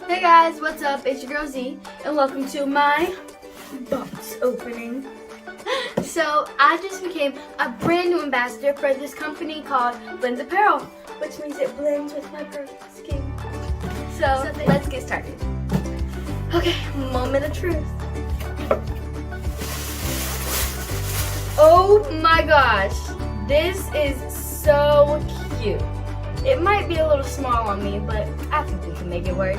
Hey guys, what's up? It's your girl Z, and welcome to my box opening. So I just became a brand new ambassador for this company called blendz apparel, which means it blends with my perfect skin. So let's get started. Okay, moment of truth. Oh my gosh, this is so cute. It might be a little small on me, but I think we can make it work.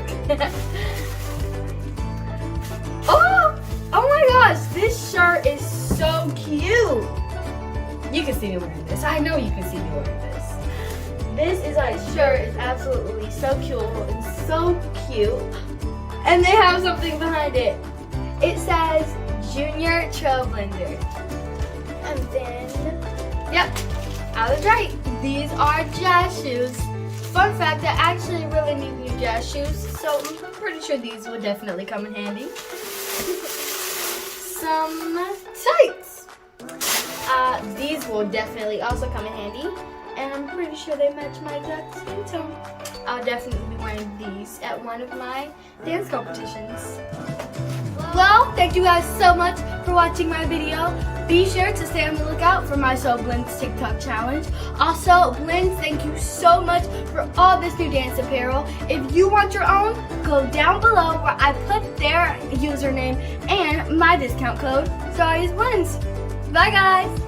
Oh my gosh, this shirt is so cute. You can see me wearing this. I know you can see me wearing this. This is a shirt. It's absolutely so cute and so cute. And they have something behind it. It says Junior Trailblazer. And then, yep, I was right. These are jazz shoes. Fun fact, I actually really need new jazz shoes, so I'm pretty sure these will definitely come in handy. Some tights. These will definitely also come in handy, and I'm pretty sure they match my exact skin tone. I'll definitely be wearing these at one of my dance competitions. Well, thank you guys so much for watching my video. Be sure to stay on the lookout for my blendz TikTok challenge. Also, blendz, thank you so much for all this new dance apparel. If you want your own, go down below where I put their username and my discount code. So I use blendz. Bye guys.